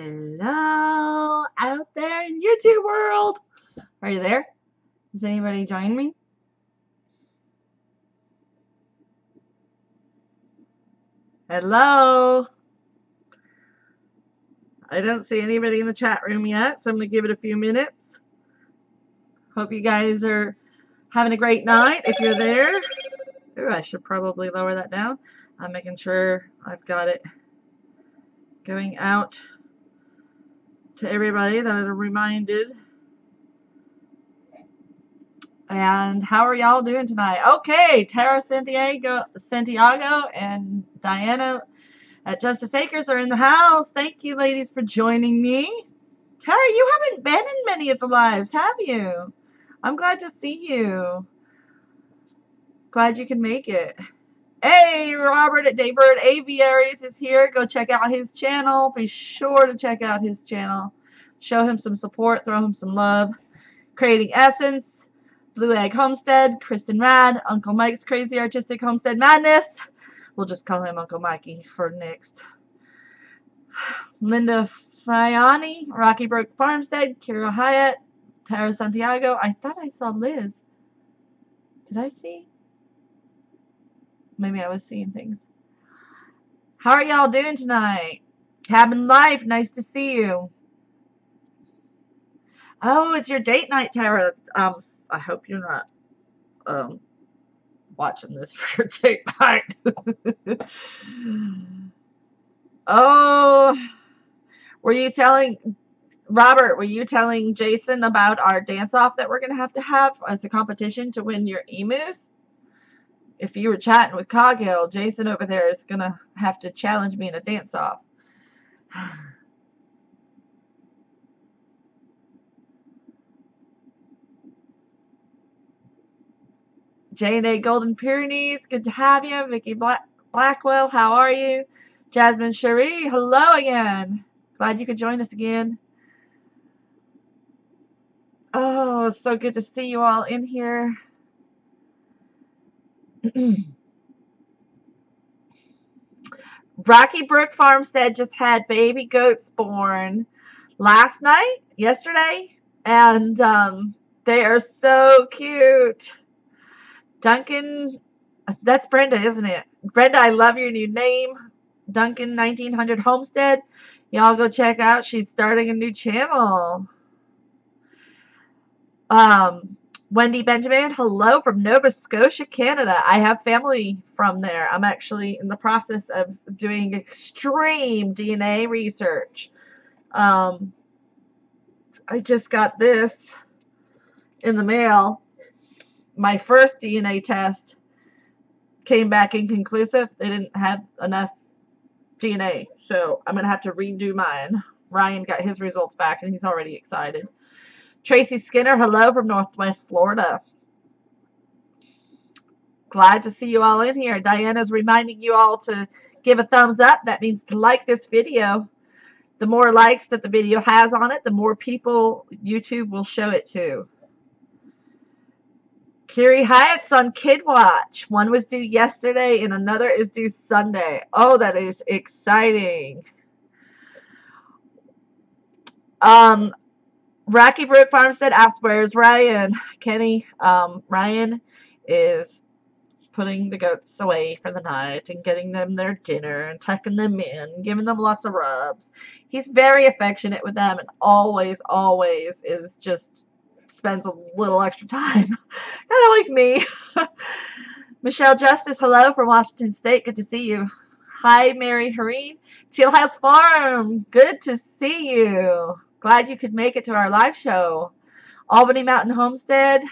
Hello out there in YouTube world. Are you there? Does anybody join me? Hello. I don't see anybody in the chat room yet, so I'm going to give it a few minutes. Hope you guys are having a great night if you're there. Ooh, I should probably lower that down. I'm making sure I've got it going out to everybody that I'm reminded. And how are y'all doing tonight? Okay, Tara Santiago and Diana at Justice Acres are in the house. Thank you, ladies, for joining me. Tara, you haven't been in many of the lives, have you? I'm glad to see you. Glad you can make it. Hey, Robert at Daybird Aviaries is here. Go check out his channel. Be sure to check out his channel. Show him some support. Throw him some love. Creating Essence. Blue Egg Homestead. Kristen Rad. Uncle Mike's Crazy Artistic Homestead Madness. We'll just call him Uncle Mikey for next. Linda Fiani. Rocky Brook Farmstead. Kira Hyatt. Tara Santiago. I thought I saw Liz. Did I see? Maybe I was seeing things. How are y'all doing tonight? Cabin Life, nice to see you. Oh, it's your date night, Tara. I hope you're not watching this for your date night. Oh, were you telling Robert? Were you telling Jason about our dance-off that we're gonna have as a competition to win your emus? If you were chatting with Coghill, Jason over there is going to have to challenge me in a dance-off. J&A Golden Pyrenees, good to have you. Vicky Blackwell, how are you? Jasmine Cherie, hello again. Glad you could join us again. Oh, it's so good to see you all in here. Rocky Brook Farmstead just had baby goats born yesterday, and they are so cute. Duncan, that's Brenda, isn't it? Brenda, I love your new name. Duncan 1900 Homestead. Y'all go check out. She's starting a new channel. Wendy Benjamin, hello from Nova Scotia, Canada. I have family from there. I'm actually in the process of doing extreme DNA research. I just got this in the mail. My first DNA test came back inconclusive. They didn't have enough DNA, so I'm going to have to redo mine. Ryan got his results back, and he's already excited. Tracy Skinner, hello from Northwest Florida. Glad to see you all in here. Diana's reminding you all to give a thumbs up. That means to like this video. The more likes that the video has on it, the more people YouTube will show it to. Kiri Hyatt's on Kid Watch. One was due yesterday and another is due Sunday. Oh, that is exciting. Rocky Brook Farmstead asks, where's Ryan? Kenny, Ryan is putting the goats away for the night and getting them their dinner and tucking them in, giving them lots of rubs. He's very affectionate with them and always is just spends a little extra time. Kind of like me. Michelle Justice, hello from Washington State. Good to see you. Hi, Mary Hareen. Teal House Farm. Good to see you. Glad you could make it to our live show. Albany Mountain Homestead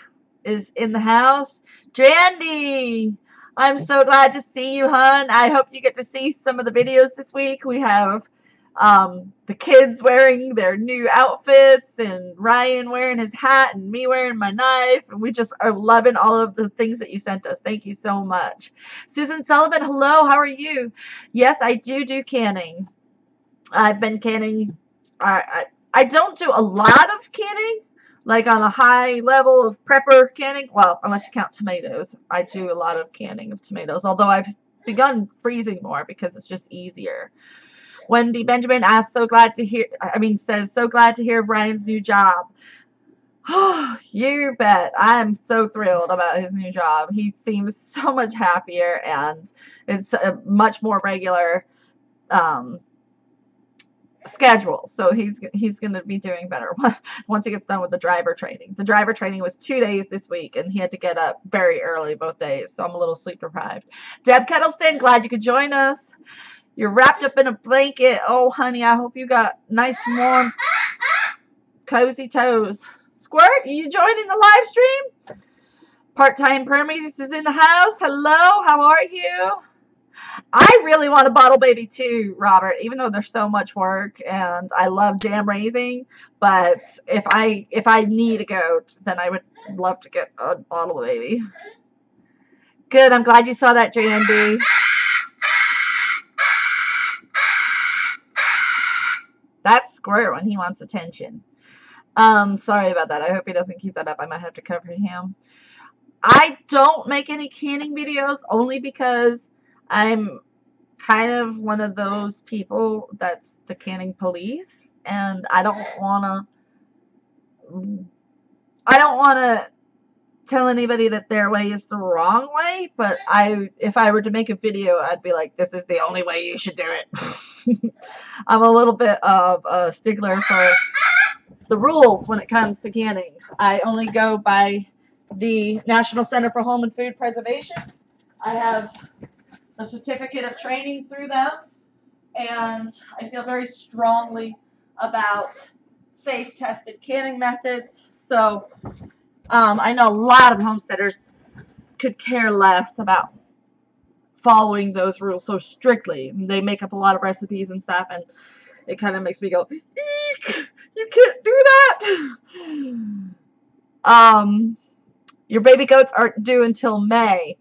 is in the house. Drandy, I'm so glad to see you, hon. I hope you get to see some of the videos this week. We have the kids wearing their new outfits and Ryan wearing his hat and me wearing my knife. And we just are loving all of the things that you sent us. Thank you so much. Susan Sullivan, hello. How are you? Yes, I do canning. I've been canning. I don't do a lot of canning, like on a high level of prepper canning. Well, unless you count tomatoes. I do a lot of canning of tomatoes, although I've begun freezing more because it's just easier. Wendy Benjamin asks, so glad to hear, says, so glad to hear of Ryan's new job. Oh, you bet. I'm so thrilled about his new job. He seems so much happier, and it's a much more regular schedule. So he's going to be doing better once he gets done with the driver training. The driver training was 2 days this week, and he had to get up very early both days. So I'm a little sleep deprived. Deb Kettleston, glad you could join us. You're wrapped up in a blanket. Oh, honey, I hope you got nice, warm, cozy toes. Squirt, you joining the live stream? Part-time Permies is in the house. Hello, how are you? I really want a bottle baby too, Robert, even though there's so much work and I love dam raising. But if I need a goat, then I would love to get a bottle baby. Good, I'm glad you saw that, JNB. That's Squirt when he wants attention. Sorry about that. I hope he doesn't keep that up. I might have to cover him. I don't make any canning videos only because I'm kind of one of those people that's the canning police, and I don't want to tell anybody that their way is the wrong way, but if I were to make a video, I'd be like, this is the only way you should do it. I'm a little bit of a stickler for the rules when it comes to canning. I only go by the National Center for Home and Food Preservation. I have a certificate of training through them, and I feel very strongly about safe, tested canning methods. So I know a lot of homesteaders could care less about following those rules so strictly. They make up a lot of recipes and stuff, and it kind of makes me go, eek, you can't do that. Your baby goats aren't due until May.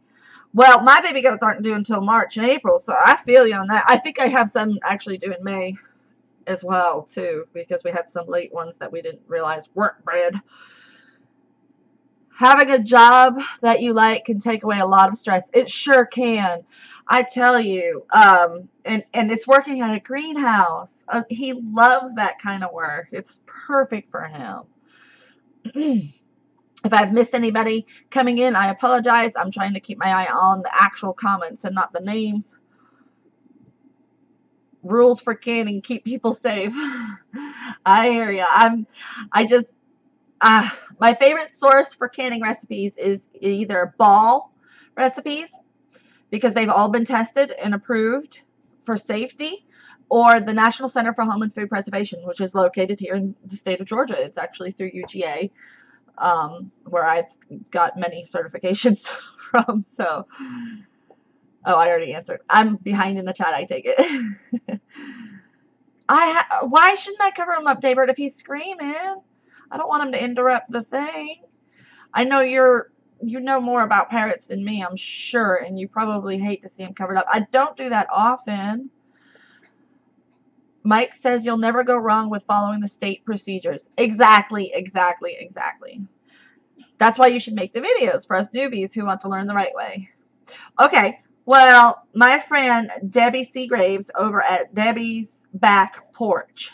Well, my baby goats aren't due until March and April, so I feel you on that. I think I have some actually due in May as well, too, because we had some late ones that we didn't realize weren't bred. Having a job that you like can take away a lot of stress. It sure can. I tell you. And it's working at a greenhouse. He loves that kind of work. It's perfect for him. If I've missed anybody coming in, I apologize. I'm trying to keep my eye on the actual comments and not the names. Rules for canning, keep people safe. I hear ya. My favorite source for canning recipes is either Ball recipes, because they've all been tested and approved for safety, or the National Center for Home and Food Preservation, which is located here in the state of Georgia. It's actually through UGA. Where I've got many certifications from. So, oh, I already answered. I'm behind in the chat. I take it. Why shouldn't I cover him up, Daybird, if he's screaming? I don't want him to interrupt the thing. I know you know more about parrots than me, I'm sure, and you probably hate to see him covered up. I don't do that often. Mike says you'll never go wrong with following the state procedures. Exactly. That's why you should make the videos for us newbies who want to learn the right way. Okay, well, my friend Debbie Seagraves over at Debbie's Back Porch.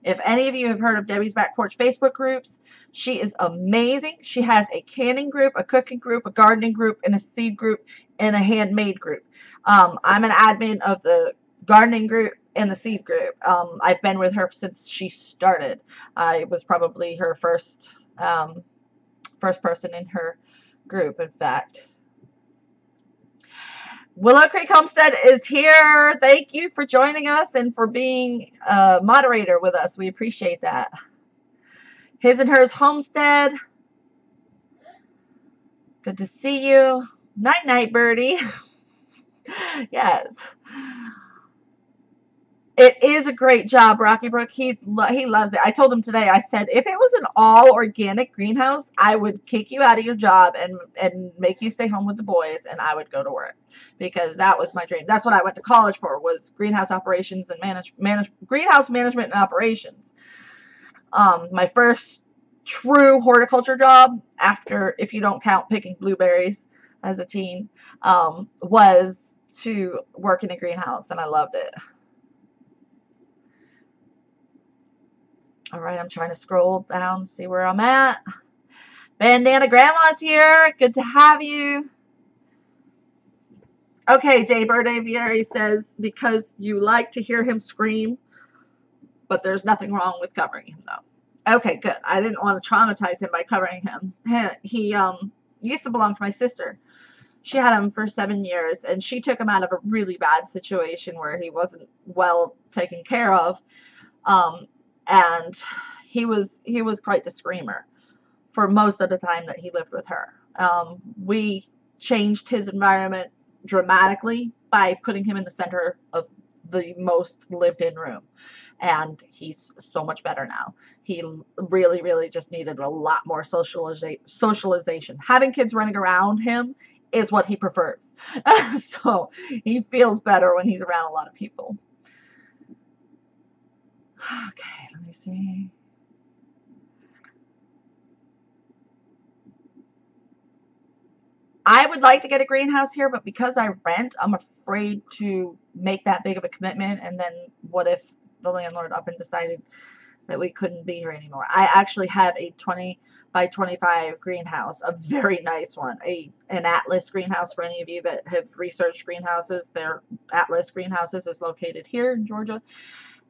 If any of you have heard of Debbie's Back Porch Facebook groups, she is amazing. She has a canning group, a cooking group, a gardening group, and a seed group, and a handmade group. I'm an admin of the gardening group and the seed group. I've been with her since she started. I was probably her first person in her group, in fact. Willow Creek Homestead is here. Thank you for joining us and for being a moderator with us. We appreciate that. His and Hers Homestead. Good to see you. Night night, birdie. Yes. It is a great job, Rocky Brook. He loves it. I told him today, I said, if it was an all organic greenhouse, I would kick you out of your job and make you stay home with the boys, and I would go to work, because that was my dream. That's what I went to college for, was greenhouse operations and greenhouse management and operations. My first true horticulture job, after, if you don't count picking blueberries as a teen, was to work in a greenhouse, and I loved it. All right, I'm trying to scroll down, see where I'm at. Bandana Grandma's here. Good to have you. Okay, Daybird Aviary says, because you like to hear him scream, but there's nothing wrong with covering him, though. Okay, good. I didn't want to traumatize him by covering him. He used to belong to my sister. She had him for 7 years, and she took him out of a really bad situation where he wasn't well taken care of. And he was quite the screamer for most of the time that he lived with her. We changed his environment dramatically by putting him in the center of the most lived-in room, and he's so much better now. He really, really just needed a lot more socialization. Having kids running around him is what he prefers. So he feels better when he's around a lot of people. Okay, let me see. I would like to get a greenhouse here, but because I rent, I'm afraid to make that big of a commitment. And then what if the landlord up and decided that we couldn't be here anymore? I actually have a 20 by 25 greenhouse, a very nice one, an Atlas greenhouse. For any of you that have researched greenhouses, their Atlas greenhouses is located here in Georgia,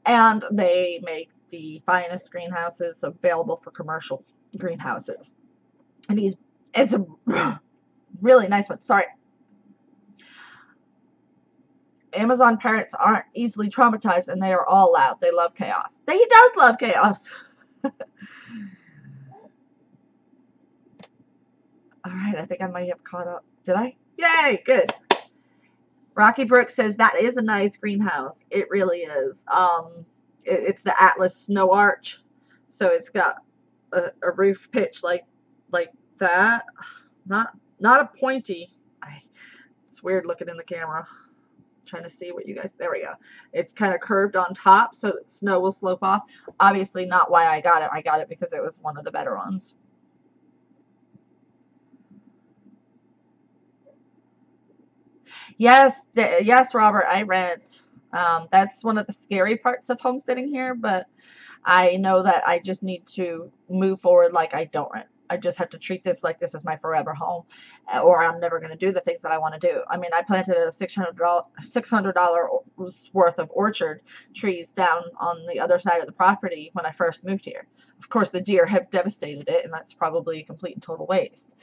and they make the finest greenhouses available for commercial greenhouses. And it's a really nice one. Sorry. Amazon parents aren't easily traumatized, and they are all loud. They love chaos. He does love chaos. All right, I think I might have caught up. Did I? Yay, good. Rocky Brooks says that is a nice greenhouse. It really is. It's the Atlas Snow Arch, so it's got a roof pitch like that. Not a pointy. It's weird looking in the camera. Trying to see what you guys, there we go. It's kind of curved on top so that snow will slope off. Obviously not why I got it. I got it because it was one of the better ones. Yes, Robert, I rent. That's one of the scary parts of homesteading here, but I know that I just need to move forward like I don't rent. I just have to treat this like this is my forever home, or I'm never going to do the things that I want to do. I mean, I planted a $600 worth of orchard trees down on the other side of the property when I first moved here. Of course, the deer have devastated it, and that's probably a complete and total waste,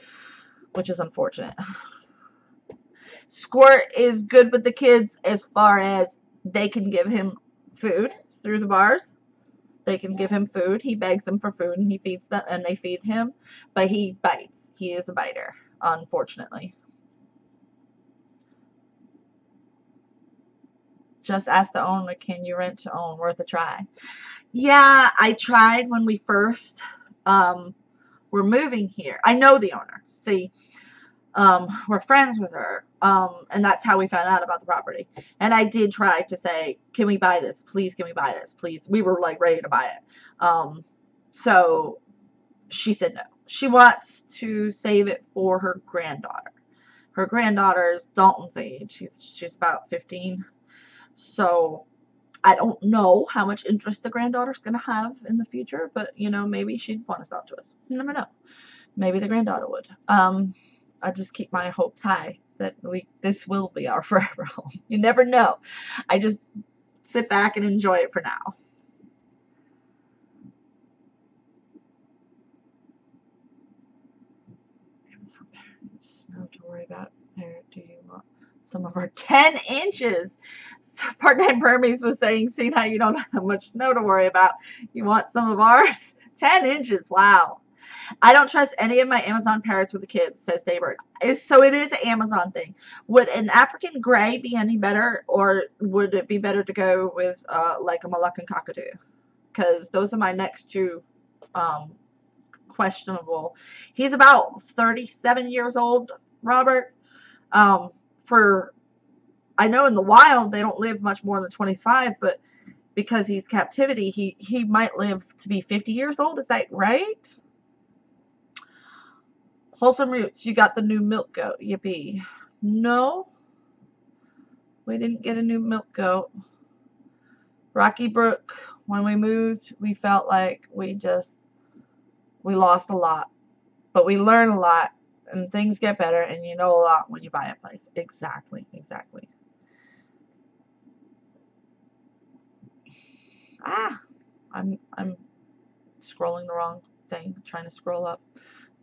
which is unfortunate. Squirt is good with the kids as far as they can give him food through the bars. They can give him food. He begs them for food, and he feeds them, and they feed him. But he bites. He is a biter, unfortunately. Just ask the owner, can you rent to own? Worth a try. Yeah, I tried when we first were moving here. I know the owner. See, we're friends with her, and that's how we found out about the property. And I did try to say, can we buy this? Please, can we buy this? Please. We were like ready to buy it. So she said no. She wants to save it for her granddaughter. Her granddaughter is Dalton's age. She's about 15. So I don't know how much interest the granddaughter's going to have in the future, but, you know, maybe she'd want to sell it to us. You never know. Maybe the granddaughter would. I just keep my hopes high that this will be our forever home. You never know. I just sit back and enjoy it for now. No to worry about. There, do you want some of our 10 inches? So Part-Time Burmese was saying, see now you don't have much snow to worry about. You want some of ours? 10 inches. Wow. I don't trust any of my Amazon parrots with the kids, says Daybird. So it is an Amazon thing. Would an African gray be any better, or would it be better to go with like a Moluccan cockatoo? Because those are my next two questionable. He's about 37 years old, Robert. I know in the wild they don't live much more than 25, but because he's captivity, he might live to be 50 years old. Is that right? Wholesome Roots, you got the new milk goat. Yippee. No, we didn't get a new milk goat. Rocky Brook When we moved, we felt like we lost a lot, but we learn a lot, and things get better, and you know a lot when you buy a place. Exactly. I'm scrolling the wrong thing, trying to scroll up.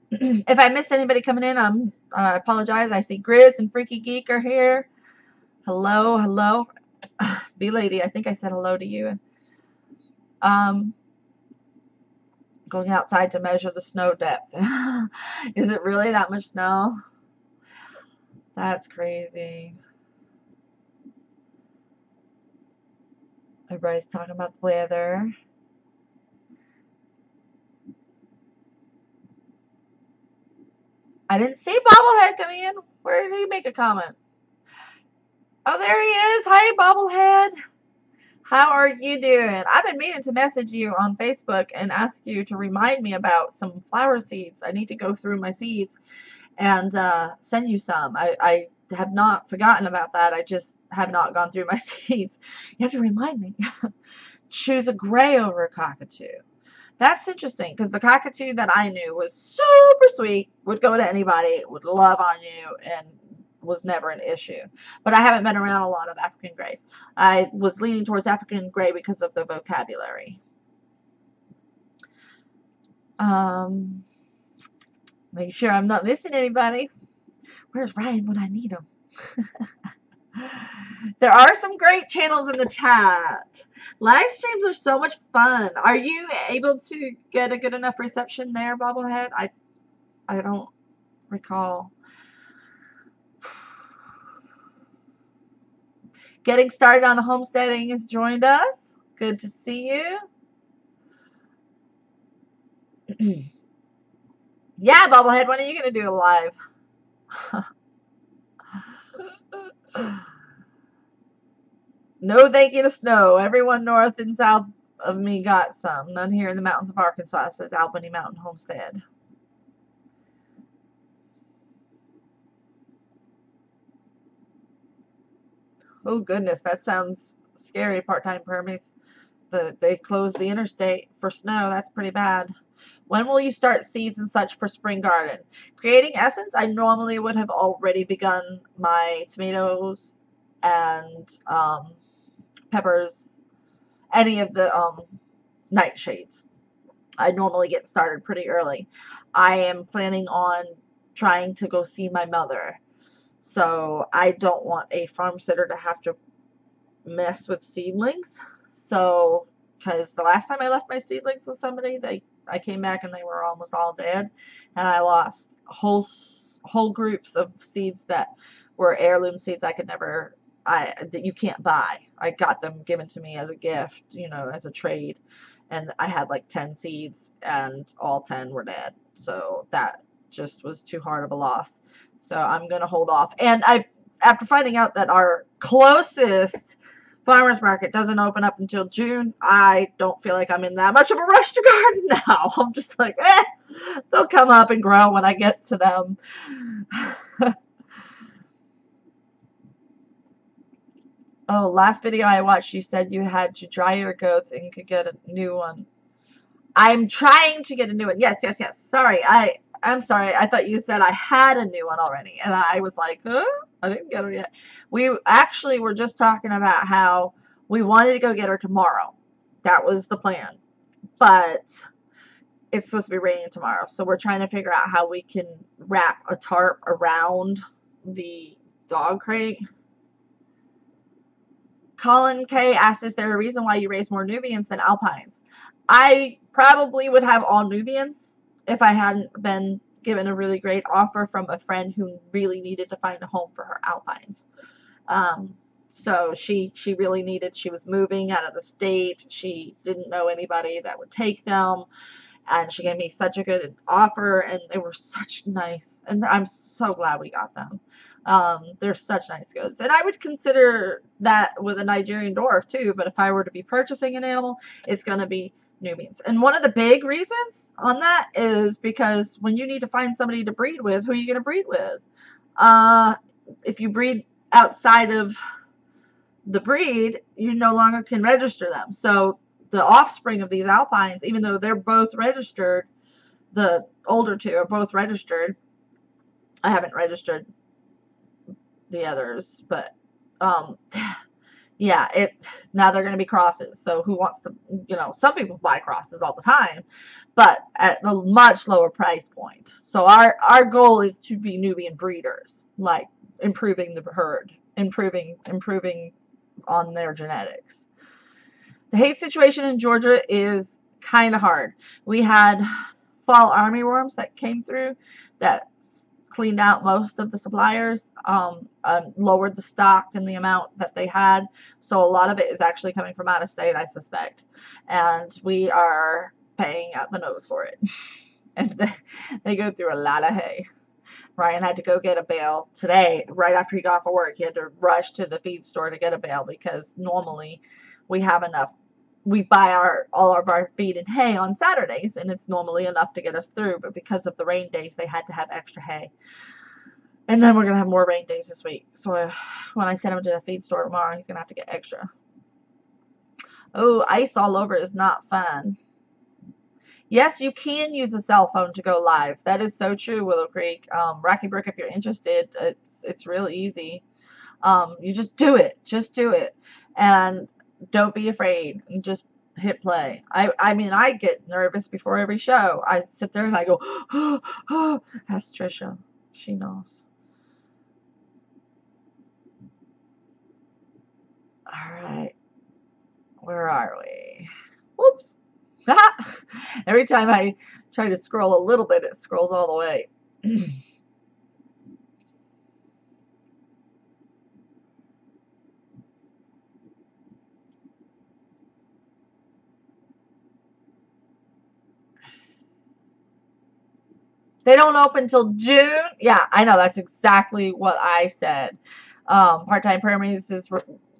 If I missed anybody coming in, I apologize. I see Grizz and Freaky Geek are here. Hello. B Lady, I think I said hello to you. Going outside to measure the snow depth. Is it really that much snow? That's crazy. Everybody's talking about the weather. I didn't see Bobblehead coming in. Where did he make a comment? Oh, there he is. Hi, Bobblehead. How are you doing? I've been meaning to message you on Facebook and ask you to remind me about some flower seeds. I need to go through my seeds and send you some. I have not forgotten about that. I just have not gone through my seeds. You have to remind me. Choose a gray over a cockatoo. That's interesting, because the cockatoo that I knew was super sweet, would go to anybody, would love on you, and was never an issue. But I haven't been around a lot of African grays. I was leaning towards African gray because of the vocabulary. Make sure I'm not missing anybody. Where's Ryan when I need him? There are some great channels in the chat. Live streams are so much fun. Are you able to get a good enough reception there, Bobblehead? I don't recall. Getting started on the homesteading has joined us. Good to see you. Yeah, Bobblehead, when are you going to do a live? No thank you to snow. Everyone north and south of me got some. None here in the mountains of Arkansas, says Albany Mountain Homestead. Oh, goodness, that sounds scary, part-time permies. They closed the interstate for snow. That's pretty bad. When will you start seeds and such for spring garden? Creating essence, I normally would have already begun my tomatoes and peppers, any of the nightshades. I normally get started pretty early. I am planning on trying to go see my mother. So I don't want a farm sitter to have to mess with seedlings. So, because the last time I left my seedlings with somebody, I came back and they were almost all dead, and I lost whole groups of seeds that were heirloom seeds I could never that you can't buy. I got them given to me as a gift, as a trade, and I had like 10 seeds and all 10 were dead. So that just was too hard of a loss. So I'm going to hold off. And after finding out that our closest farmers market doesn't open up until June, I don't feel like I'm in that much of a rush to garden now. I'm just like, they'll come up and grow when I get to them. Oh, last video I watched, you said you had to dry your goats and could get a new one. I'm trying to get a new one. Yes. Sorry. I'm sorry. I thought you said I had a new one already. And I was like, huh? I didn't get her yet. We actually were just talking about how we wanted to go get her tomorrow. That was the plan. But it's supposed to be raining tomorrow. So we're trying to figure out how we can wrap a tarp around the dog crate. Colin K asks, is there a reason why you raise more Nubians than Alpines? I probably would have all Nubians if I hadn't been given a really great offer from a friend who really needed to find a home for her Alpines. So she really needed, she was moving out of the state. She didn't know anybody that would take them. And she gave me such a good offer, and they were such nice, and I'm so glad we got them. They're such nice goats. And I would consider that with a Nigerian dwarf too, but if I were to be purchasing an animal, it's going to be Nubians. And one of the big reasons on that is because when you need to find somebody to breed with, who are you going to breed with? If you breed outside of the breed, you no longer can register them. So the offspring of these alpines, even though they're both registered, the older two are both registered. I haven't registered the others, but yeah, now they're going to be crosses. So who wants to, some people buy crosses all the time, but at a much lower price point. So our goal is to be Nubian breeders, like improving the herd, improving on their genetics. The hay situation in Georgia is kind of hard. We had fall armyworms that came through that cleaned out most of the suppliers, lowered the stock and the amount that they had. So a lot of it is actually coming from out of state, I suspect. And we are paying out the nose for it. And they go through a lot of hay. Ryan had to go get a bale today, right after he got off of work. He had to rush to the feed store to get a bale because normally we have enough. We buy all of our feed and hay on Saturdays, and it's normally enough to get us through. But because of the rain days, they had to have extra hay. And then we're going to have more rain days this week. So when I send him to the feed store tomorrow, he's going to have to get extra. Oh, ice all over is not fun. Yes, you can use a cell phone to go live. That is so true, Willow Creek. Rocky Brook, if you're interested, it's really easy. You just do it. Just do it. And don't be afraid. You just hit play. I mean, I get nervous before every show. I sit there and I go, ask Trisha. She knows. All right. Where are we? Whoops. Every time I try to scroll a little bit, it scrolls all the way. They don't open till June. Yeah, I know. That's exactly what I said. Part-time permies is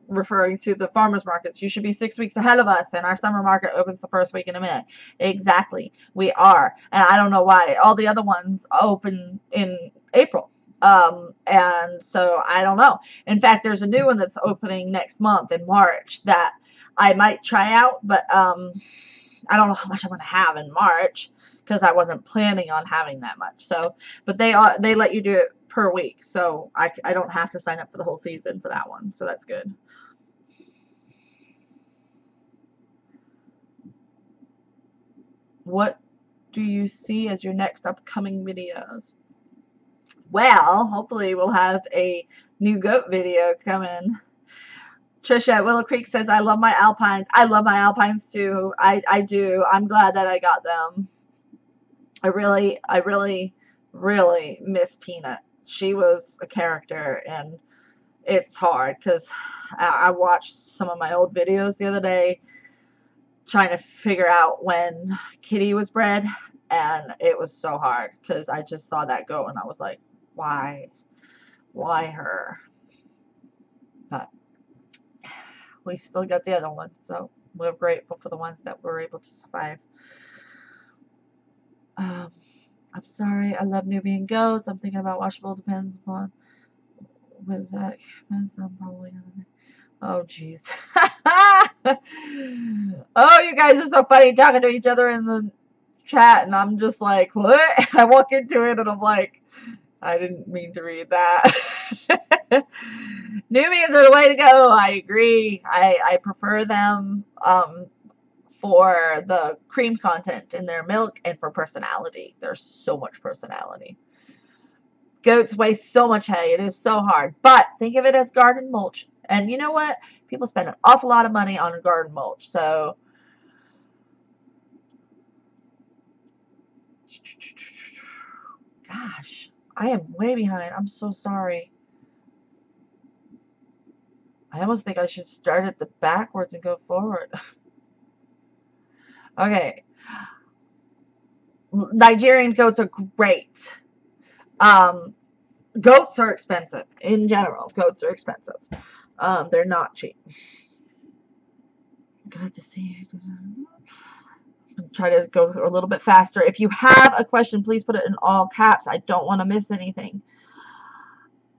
referring to the farmers markets. You should be 6 weeks ahead of us, and our summer market opens the first week in May. Exactly. We are. And I don't know why. All the other ones open in April. And so I don't know. In fact, there's a new one that's opening next month in March that I might try out, but I don't know how much I'm going to have in March because I wasn't planning on having that much. So, but they let you do it per week. So I don't have to sign up for the whole season for that one. So that's good. What do you see as your next upcoming videos? Well, hopefully we'll have a new goat video coming. Trisha at Willow Creek says, I love my alpines. I love my alpines too. I do. I'm glad that I got them. I really miss Peanut. She was a character, and it's hard because I watched some of my old videos the other day trying to figure out when Kitty was bred, and it was so hard because I just saw that goat and I was like, why her? But we've still got the other ones, so we're grateful for the ones that were able to survive. I'm sorry, I love Nubian goats. I'm thinking about washable, depends upon with that. I'm probably gonna. Oh, jeez. Oh, you guys are so funny talking to each other in the chat, and I'm just like, what? I walk into it, and I'm like, I didn't mean to read that. Nubians are the way to go. I agree. I prefer them for the cream content in their milk and for personality. There's so much personality. Goats waste so much hay. It is so hard. But think of it as garden mulch. And you know what? People spend an awful lot of money on garden mulch. So, gosh, I am way behind. I'm so sorry. I almost think I should start at the backwards and go forward. Okay. Nigerian goats are great. Goats are expensive. In general, goats are expensive. They're not cheap. Good to see you. Try to go a little bit faster. If you have a question, please put it in all caps. I don't want to miss anything.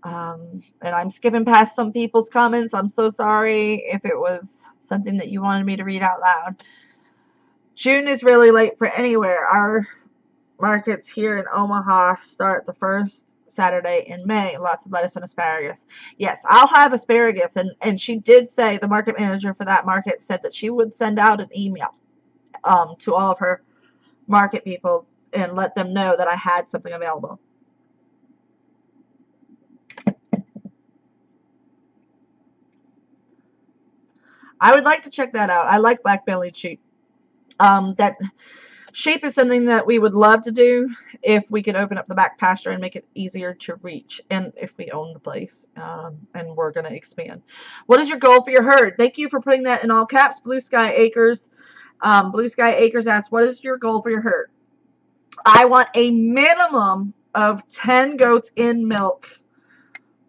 And I'm skipping past some people's comments. I'm so sorry if it was something that you wanted me to read out loud. June is really late for anywhere. Our markets here in Omaha start the first Saturday in May. Lots of lettuce and asparagus. Yes, I'll have asparagus. And she did say, the market manager for that market said that she would send out an email to all of her market people and let them know that I had something available. I would like to check that out. I like black-bellied sheep. That sheep is something that we would love to do if we could open up the back pasture and make it easier to reach, and if we own the place, and we're going to expand. What is your goal for your herd? Thank you for putting that in all caps. Blue Sky Acres. Blue Sky Acres asks, what is your goal for your herd? I want a minimum of 10 goats in milk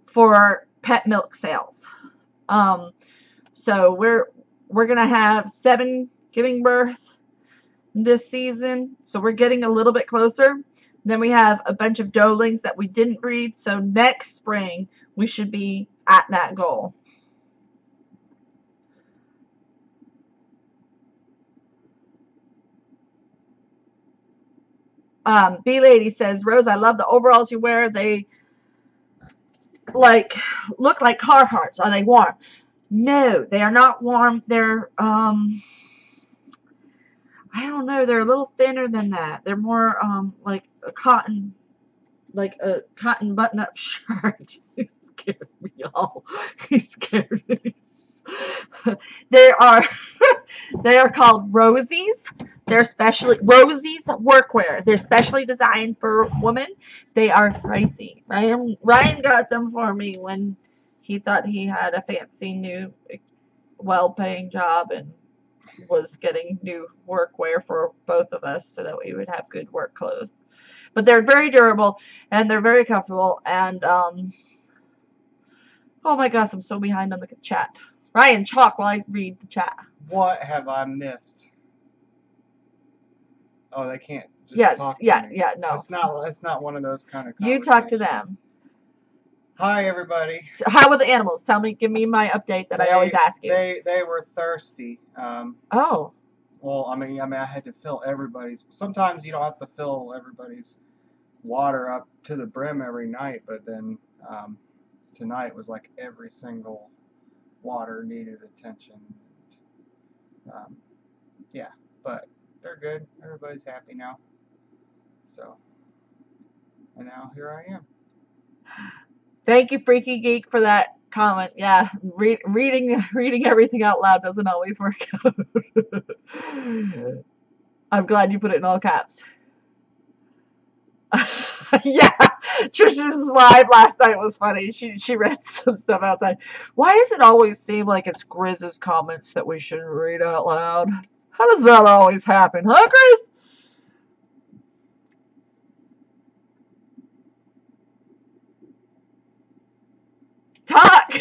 for pet milk sales. So we're gonna have 7 giving birth this season, so we're getting a little bit closer. Then we have a bunch of doelings that we didn't breed, so next spring we should be at that goal. B Lady says, Rose, I love the overalls you wear. They look like Carhartts. Are they warm? No, they are not warm. They're I don't know. They're a little thinner than that. They're more like a cotton button-up shirt. He scared me, y'all. He scared me. They are called Rosie's. They're specially Rosie's workwear. They're specially designed for women. They are pricey. Ryan got them for me when he thought he had a fancy new, well-paying job and was getting new workwear for both of us so that we would have good work clothes. But they're very durable and they're very comfortable. And oh my gosh, I'm so behind on the chat. Ryan, talk while I read the chat. What have I missed? Oh, they can't just talk to me. Yeah, no. It's not one of those kind of conversations. You talk to them. Hi, everybody. So how were the animals? Give me my update that I always ask you. They were thirsty. Oh. Well, I mean, I had to fill everybody's. Sometimes you don't have to fill everybody's water up to the brim every night, but then tonight was like every single water needed attention. Yeah, but they're good. Everybody's happy now. So, and now here I am. Thank you, Freaky Geek, for that comment. Yeah, reading everything out loud doesn't always work out. I'm glad you put it in all caps. Yeah, Trish's live last night was funny. She read some stuff outside. Why does it always seem like it's Grizz's comments that we should read out loud? How does that always happen, huh, Grizz? Talk.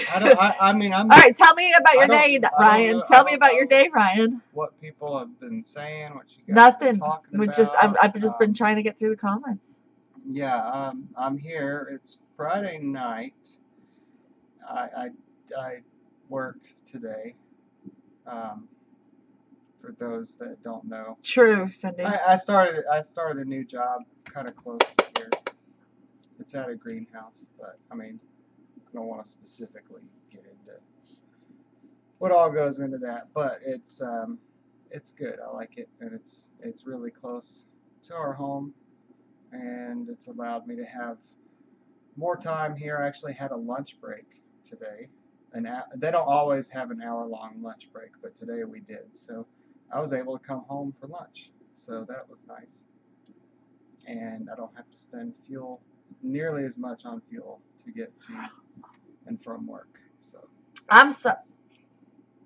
I mean, I'm. All right, tell me about your day, Ryan. Tell me about your day, Ryan. What people have been saying, what you guys Nothing. Been talking about. I've just been trying to get through the comments. Yeah, I'm here. It's Friday night. I worked today. For those that don't know. True, Cindy. I started a new job kind of close to here. It's at a greenhouse, but I mean, I don't want to specifically get into what all goes into that, but it's good. I like it, and it's really close to our home, and it's allowed me to have more time here. I actually had a lunch break today. They don't always have an hour-long lunch break, but today we did. So I was able to come home for lunch. So that was nice. And I don't have to spend nearly as much on fuel to get to and from work. So I'm sorry.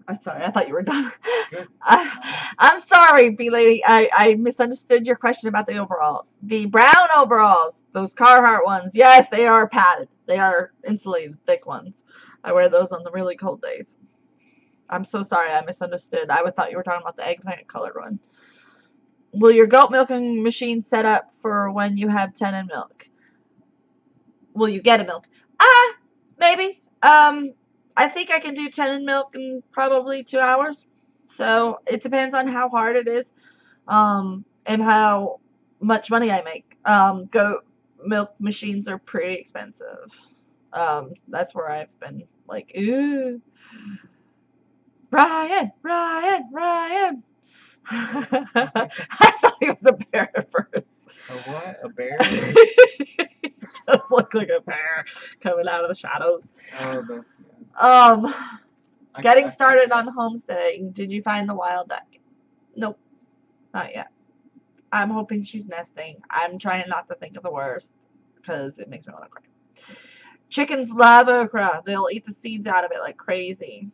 I thought you were done. Good. I'm sorry, B Lady. I misunderstood your question about the overalls. The brown overalls, those Carhartt ones, yes, they are padded. They are insulated, thick ones. I wear those on the really cold days. I'm so sorry. I misunderstood. I thought you were talking about the eggplant colored one. Will your goat milking machine set up for when you have 10 in milk? Will you get a milk? Maybe. I think I can do 10 in milk in probably 2 hours. So it depends on how hard it is, and how much money I make. Goat milk machines are pretty expensive. That's where I've been like, ew. Ryan, Ryan, Ryan. I thought he was a bear at first. A what? A bear? He does look like a bear coming out of the shadows. Oh, Getting started on homesteading. Did you find the wild duck? Nope, not yet. I'm hoping she's nesting. I'm trying not to think of the worst because it makes me want to cry. Chickens love okra. They'll eat the seeds out of it like crazy.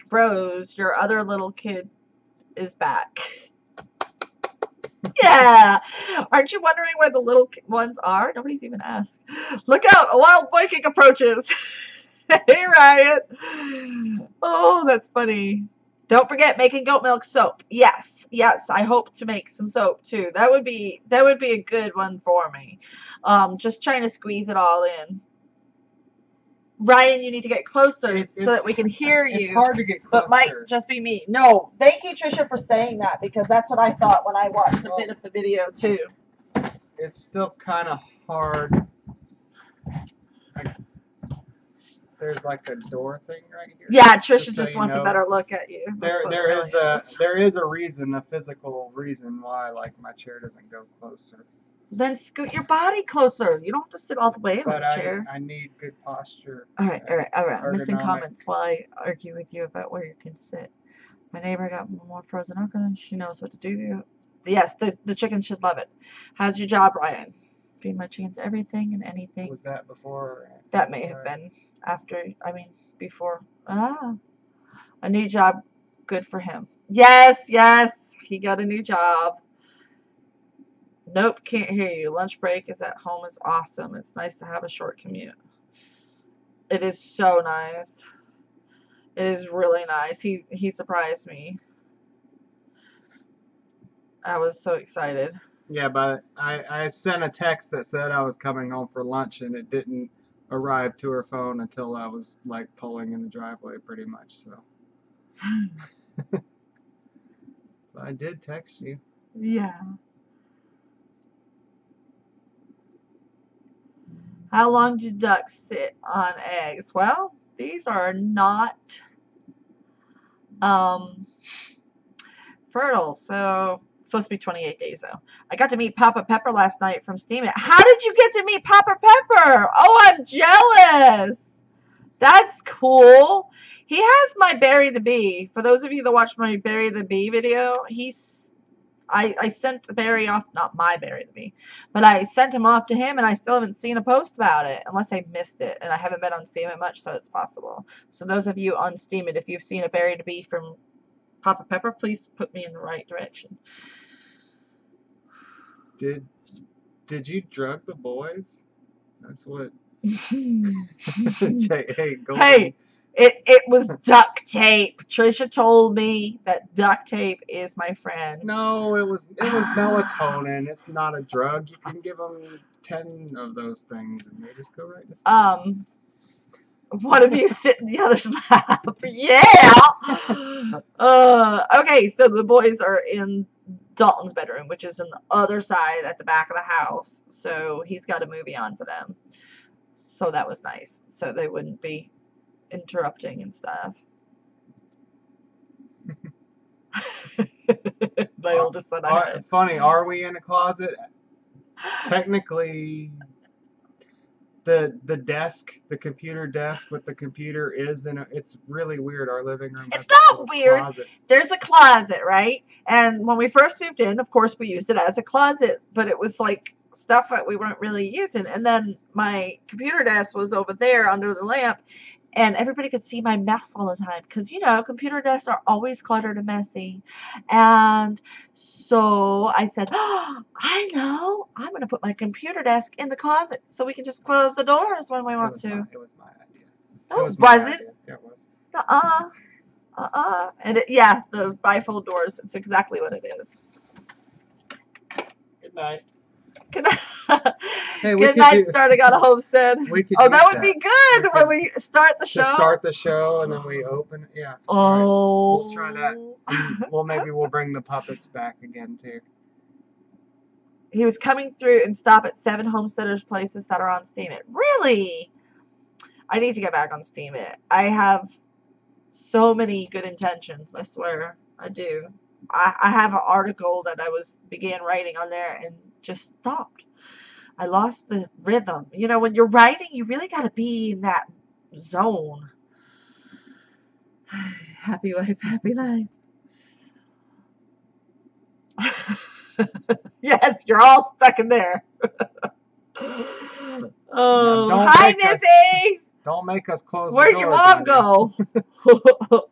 Rose, your other little kid is back. Yeah. Aren't you wondering where the little ones are? Nobody's even asked. Look out, a wild Viking approaches. Hey, Ryan. Oh, that's funny. Don't forget making goat milk soap. Yes, yes. I hope to make some soap too. That would be a good one for me. Just trying to squeeze it all in. Ryan, you need to get closer so that we can hear you. It's hard to get closer. But might just be me. No, thank you, Trisha, for saying that, because that's what I thought when I watched a bit of the video too. It's still kind of hard. There's like a door thing right here. Yeah, Trisha just wants a better look at you. There is a reason, a physical reason why like my chair doesn't go closer. Then scoot your body closer. You don't have to sit all the way on the chair. I need good posture. All right. I'm missing comments while I argue with you about where you can sit. My neighbor got more frozen okra. She knows what to do. Yes, the chickens should love it. How's your job, Ryan? Feed my chickens everything and anything. Was that before? That may have been after. I mean, before. A new job. Good for him. Yes, he got a new job. Nope, can't hear you. Lunch break is at home is awesome. It's nice to have a short commute. It is so nice. It is really nice. He surprised me. I was so excited. Yeah, but I sent a text that said I was coming home for lunch, and it didn't arrive to her phone until I was like pulling in the driveway pretty much. So, so I did text you. Yeah. How long do ducks sit on eggs? Well, these are not fertile, so it's supposed to be 28 days though. I got to meet Papa Pepper last night from Steam It. How did you get to meet Papa Pepper? Oh, I'm jealous. That's cool. He has my Bury the Bee. For those of you that watched my Bury the Bee video, I sent Barry off, not my Bury the Bee, but I sent him off to him, and I still haven't seen a post about it, unless I missed it, and I haven't been on Steam It much, so it's possible. So those of you on Steam It, if you've seen a Bury the Bee from Papa Pepper, please put me in the right direction. Did you drug the boys? That's what. Hey, it was duct tape. Trisha told me that duct tape is my friend. No, it was melatonin. It's not a drug. You can give them 10 of those things and they just go right to sleep. One of you sit in the other's lap. Yeah. Okay, so the boys are in Dalton's bedroom, which is on the other side at the back of the house. So he's got a movie on for them. So that was nice. So they wouldn't be interrupting and stuff. My oldest son. Funny, are we in a closet? Technically, the desk, the computer desk with the computer is in a. It's really weird. Our living room. It's not weird. Closet. There's a closet, right? And when we first moved in, of course, we used it as a closet, but it was like stuff that we weren't really using. And then my computer desk was over there under the lamp, and everybody could see my mess all the time because, you know, computer desks are always cluttered and messy. And so I said, oh, I know, I'm going to put my computer desk in the closet so we can just close the doors when we want to. It was my idea. No, was it? Yeah, it was. And yeah, the bifold doors, it's exactly what it is. Good night. Good, Hey, we good could night do. starting on a homestead. We could Oh, use that would that. be good We when could we start the show. to start the show and then we open. Yeah. All right. We'll try that. And maybe we'll bring the puppets back again too. He was coming through and stop at 7 homesteaders places that are on Steam It. Really? I need to get back on Steam It. I have so many good intentions. I swear. I do. I have an article that I began writing on there and just stopped. I lost the rhythm. You know, when you're writing, you really got to be in that zone. Happy wife, happy life. Yes, you're all stuck in there. Oh, Now, hi, Missy. Don't make us close Where'd the your doors mom on go?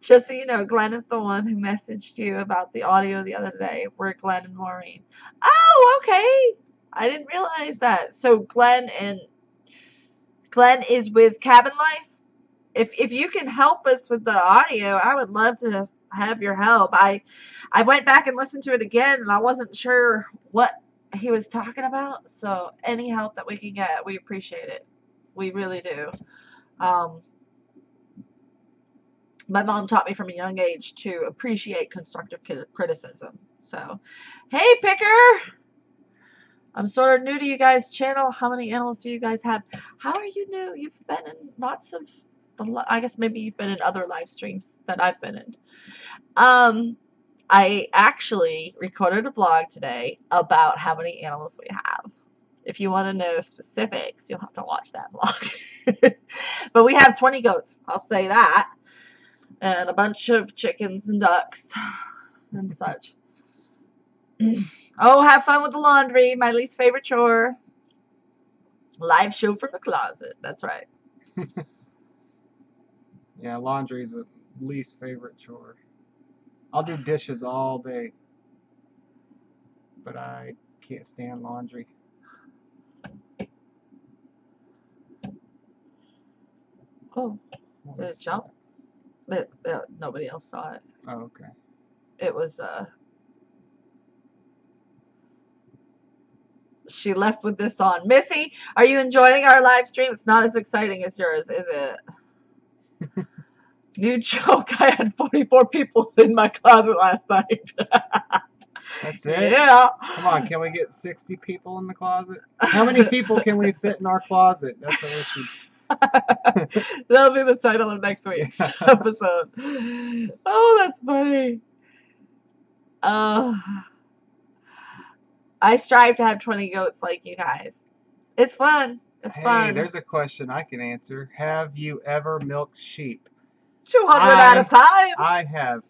Just so you know, Glenn is the one who messaged you about the audio the other day. We're Glenn and Maureen. Oh, okay. I didn't realize that. So Glenn is with Cabin Life. If you can help us with the audio, I would love to have your help. I went back and listened to it again, and I wasn't sure what he was talking about. So any help that we can get, we appreciate it. We really do. My mom taught me from a young age to appreciate constructive criticism. So, hey, Picker! I'm sort of new to you guys' channel. How many animals do you guys have? How are you new? You've been in lots of I guess maybe you've been in other live streams that I've been in. I actually recorded a vlog today about how many animals we have. If you want to know specifics, you'll have to watch that vlog. But we have 20 goats. I'll say that. And a bunch of chickens and ducks and such. Oh, have fun with the laundry. My least favorite chore. Live show from the closet. That's right. Yeah, laundry is the least favorite chore. I'll do dishes all day, but I can't stand laundry. Oh, did it jump? Nobody else saw it. Oh, okay. It was she left with this on. Missy, are you enjoying our live stream? It's not as exciting as yours, is it? New joke. I had 44 people in my closet last night. That's it? Yeah. Come on, can we get 60 people in the closet? How many people can we fit in our closet? That's what we should. That'll be the title of next week's episode. Oh, that's funny. I strive to have 20 goats like you guys. It's fun. It's fun. Hey, there's a question I can answer. Have you ever milked sheep? 200 at a time. I have.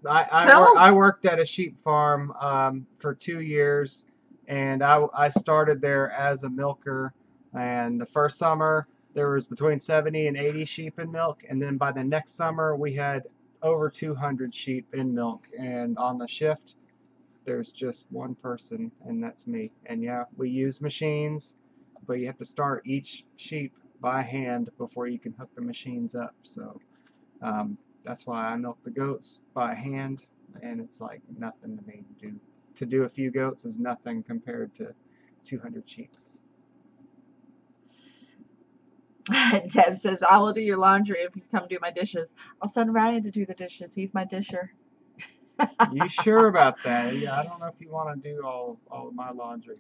I worked at a sheep farm for 2 years, and I started there as a milker. And the first summer there was between 70 and 80 sheep in milk, and then by the next summer we had over 200 sheep in milk. And on the shift, there's just one person, and that's me. And yeah, we use machines, but you have to start each sheep by hand before you can hook the machines up. So that's why I milk the goats by hand, and it's like nothing to me to do. To do a few goats is nothing compared to 200 sheep. Deb says, I will do your laundry if you come do my dishes. I'll send Ryan to do the dishes. He's my disher. You sure about that? Yeah, I don't know if you want to do all of my laundry.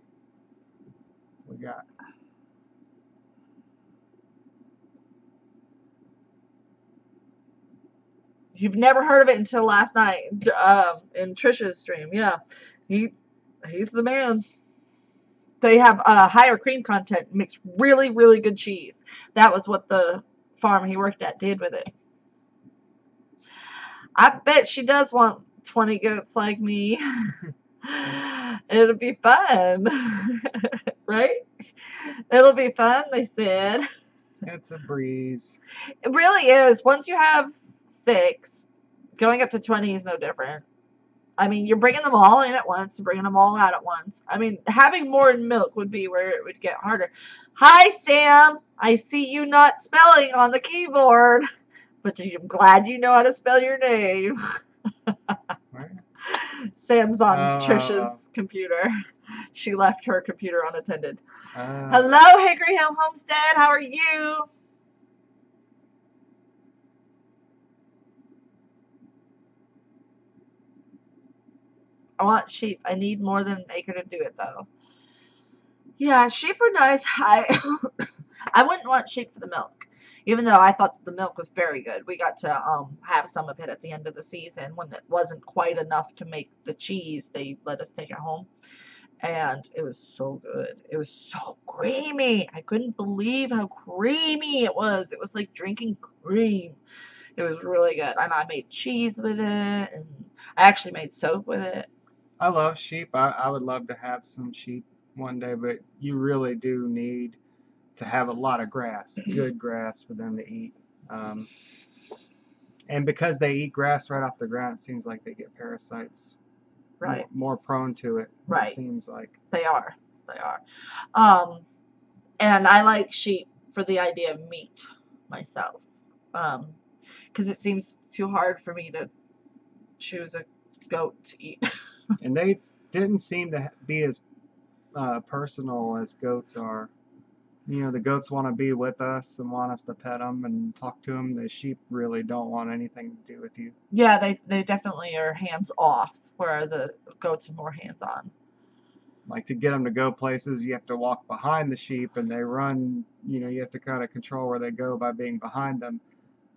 We got. You've never heard of it until last night in Trisha's stream. Yeah, he's the man. They have higher cream content, makes really, really good cheese. That was what the farm he worked at did with it. I bet she does want 20 goats like me. It'll be fun. Right? It'll be fun, they said. It's a breeze. It really is. Once you have 6, going up to 20 is no different. I mean, you're bringing them all in at once, you're bringing them all out at once. I mean, having more in milk would be where it would get harder. Hi, Sam. I see you not spelling on the keyboard, but I'm glad you know how to spell your name. Sam's on Oh, Patricia's computer. She left her computer unattended. oh. Hello, Hickory Hill Homestead. How are you? I want sheep. I need more than an acre to do it, though. Yeah, sheep are nice. I wouldn't want sheep for the milk, even though I thought that the milk was very good. We got to have some of it at the end of the season when it wasn't quite enough to make the cheese. They let us take it home, and it was so good. It was so creamy. I couldn't believe how creamy it was. It was like drinking cream. It was really good, and I made cheese with it, and I actually made soap with it. I love sheep. I would love to have some sheep one day, but you really do need to have a lot of grass, good grass for them to eat. Um, and because they eat grass right off the ground, it seems like they get parasites Right, more prone to it. It right. seems like. They are. They are. Um, and I like sheep for the idea of meat myself. Because it seems too hard for me to choose a goat to eat. And they didn't seem to be as personal as goats are. You know, the goats want to be with us and want us to pet them and talk to them. The sheep really don't want anything to do with you. Yeah, they definitely are hands off, where the goats are more hands on. Like to get them to go places, you have to walk behind the sheep and they run. You know, you have to kind of control where they go by being behind them.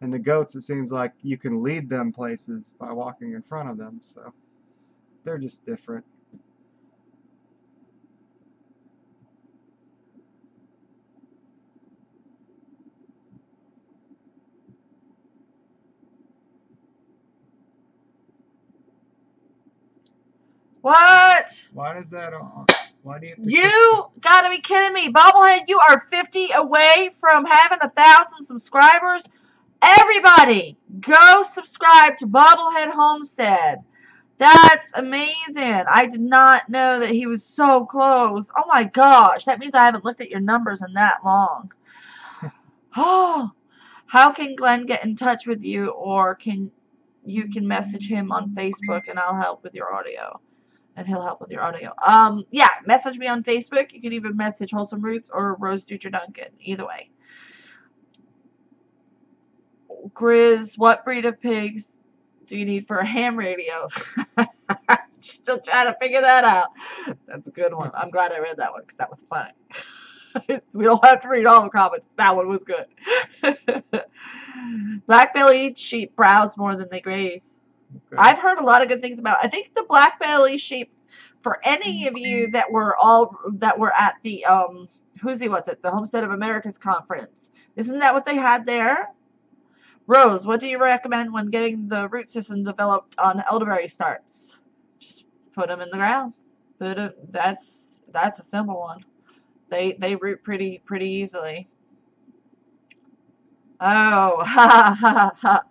And the goats, it seems like you can lead them places by walking in front of them. So they're just different. What? Why does that? Why do you have to? You gotta be kidding me, Bobblehead! You are 50 away from having 1,000 subscribers. Everybody, go subscribe to Bobblehead Homestead. That's amazing. I did not know that he was so close. Oh my gosh, that means I haven't looked at your numbers in that long. Oh, how can Glenn get in touch with you, or can message him on Facebook and I'll help with your audio? And he'll help with your audio. Yeah, message me on Facebook. You can even message Wholesome Roots or Rose Ducher Duncan. Either way. Grizz, what breed of pigs do you need for a ham radio? Still trying to figure that out. That's a good one. I'm glad I read that one because that was funny. We don't have to read all the comments. That one was good. Black belly sheep browse more than they graze. Okay. I've heard a lot of good things about it. I think the black belly sheep, for any of you that were at the the Homestead of America's conference, isn't that what they had there? Rose, what do you recommend when getting the root system developed on elderberry starts? Just put them in the ground. That's a simple one. They root pretty easily. Oh, ha ha ha.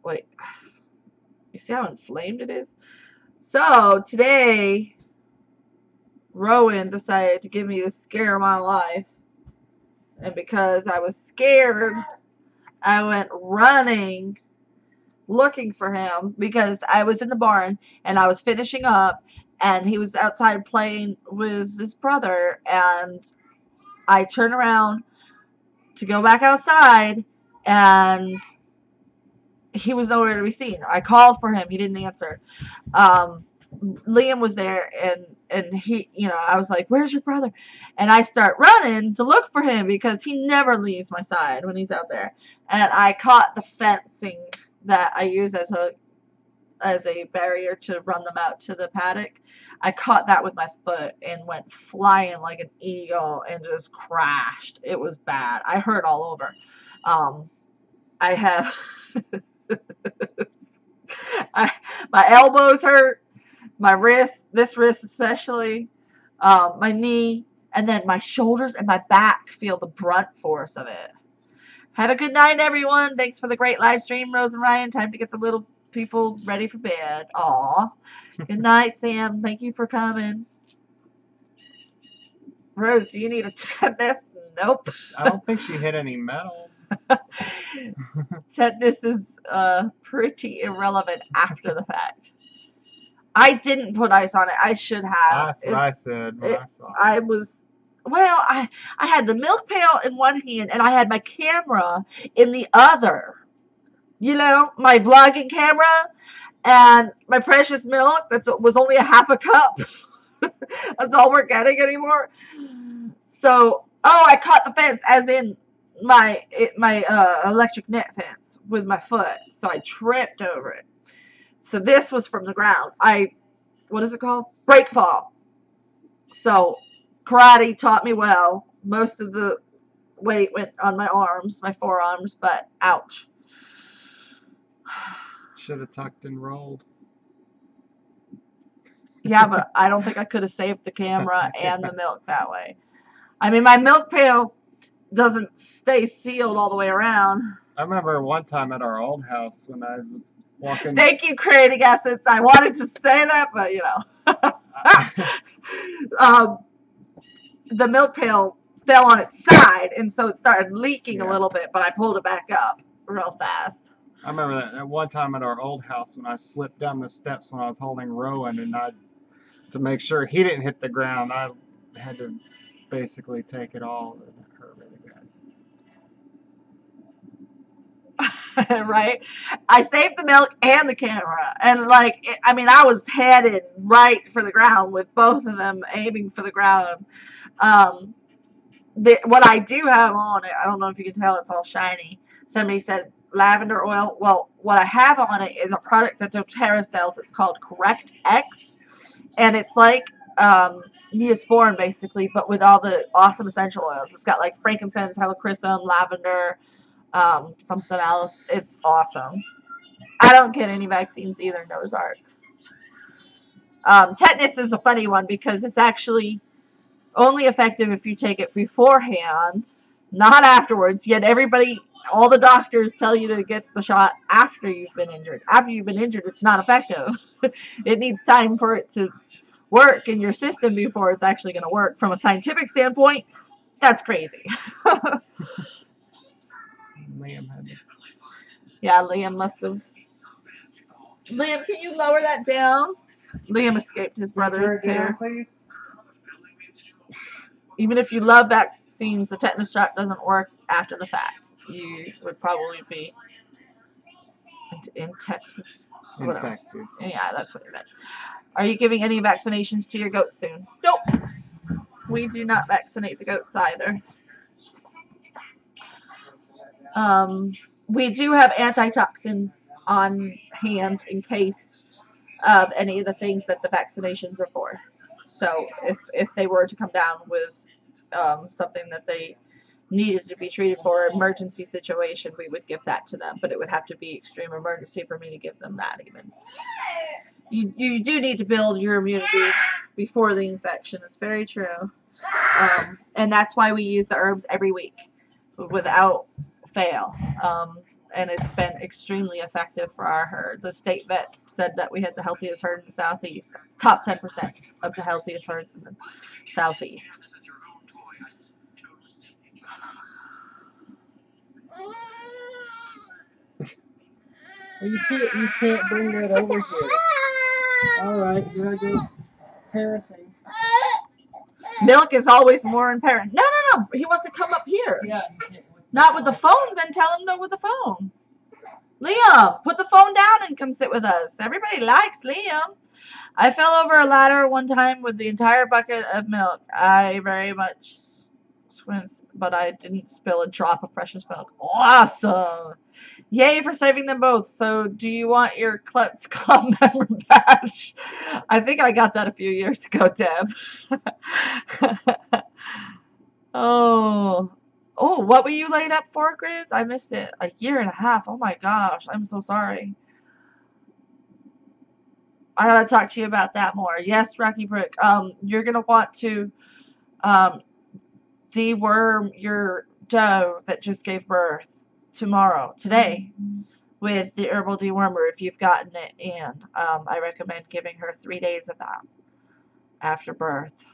Wait. You see how inflamed it is? So today, Rowan decided to give me the scare of my life. And because I was scared, I went running looking for him because I was in the barn and I was finishing up and he was outside playing with his brother, and I turned around to go back outside and he was nowhere to be seen. I called for him. He didn't answer. Liam was there, and he, I was like, where's your brother? And I start running to look for him because he never leaves my side when he's out there. And I caught the fencing that I use as a barrier to run them out to the paddock. I caught that with my foot and went flying like an eagle and just crashed. It was bad. I hurt all over. I have my elbows hurt, my wrist, this wrist especially, my knee, and then my shoulders and my back feel the brunt force of it. Have a good night, everyone. Thanks for the great live stream, Rose and Ryan. Time to get the little people ready for bed. Aw. Good night, Sam. Thank you for coming. Rose, do you need a tetanus? Nope. I don't think she hit any metal. Tetanus is pretty irrelevant after the fact. I didn't put ice on it. I should have. That's what I said when I saw it. I was, well, I had the milk pail in one hand and I had my camera in the other. You know, my vlogging camera and my precious milk that was only a half a cup. That's all we're getting anymore. So, oh, I caught the fence, as in my electric net fence with my foot. So I tripped over it. So this was from the ground. What is it called? Break fall. So karate taught me well. Most of the weight went on my arms, my forearms, but ouch. Should have tucked and rolled. Yeah, but I don't think I could have saved the camera and the milk that way. I mean, my milk pail doesn't stay sealed all the way around. I remember one time at our old house when I was walking. Thank you, Creating Essence. I wanted to say that, but you know. The milk pail fell on its side, and so it started leaking a little bit, but I pulled it back up real fast. I remember that at one time at our old house when I slipped down the steps when I was holding Rowan, and to make sure he didn't hit the ground, I had to basically take it all, and it hurt really bad. Right? I saved the milk and the camera, and I mean, I was headed right for the ground with both of them aiming for the ground. What I do have on it, I don't know if you can tell, it's all shiny. Somebody said lavender oil. Well, what I have on it is a product that doTERRA sells. It's called Correct X, and it's like Neosporin basically, but with all the awesome essential oils. It's got like frankincense, helichrysum, lavender, something else. It's awesome. I don't get any vaccines either, no Zark. Tetanus is a funny one because it's actually only effective if you take it beforehand, not afterwards. Yet all the doctors tell you to get the shot after you've been injured. After you've been injured, it's not effective. It needs time for it to work in your system before it's actually going to work. From a scientific standpoint, that's crazy. Liam had it. Yeah, Liam must have. Liam, can you lower that down? Liam escaped his brother's care. Even if you love vaccines, the tetanus shot doesn't work after the fact. You would probably be infected. Yeah, that's what you meant. Are you giving any vaccinations to your goats soon? Nope. We do not vaccinate the goats either. We do have antitoxin on hand in case of any of the things that the vaccinations are for. So if they were to come down with something that they needed to be treated for, emergency situation, we would give that to them. But it would have to be extreme emergency for me to give them that even. You do need to build your immunity before the infection. It's very true. And that's why we use the herbs every week without fail. And it's been extremely effective for our herd. The state vet said that we had the healthiest herd in the Southeast. It's top 10% of the healthiest herds in the Southeast. Well, you can't bring that over here. All right, you're gonna go parenting. Milk is always more in parent. No. He wants to come up here. Yeah. Not with the phone. Then tell him no with the phone. Liam, put the phone down and come sit with us. Everybody likes Liam. I fell over a ladder one time with the entire bucket of milk. I very much squints, but I didn't spill a drop of precious milk. Awesome. Yay for saving them both. So do you want your Klutz Club member badge? I think I got that a few years ago, Deb. Oh, what were you laid up for, Grizz? I missed it. A year and a half. Oh my gosh. I'm so sorry. I gotta talk to you about that more. Yes, Rocky Brick. You're gonna want to deworm your doe that just gave birth today, with the herbal dewormer if you've gotten it in. I recommend giving her 3 days of that after birth.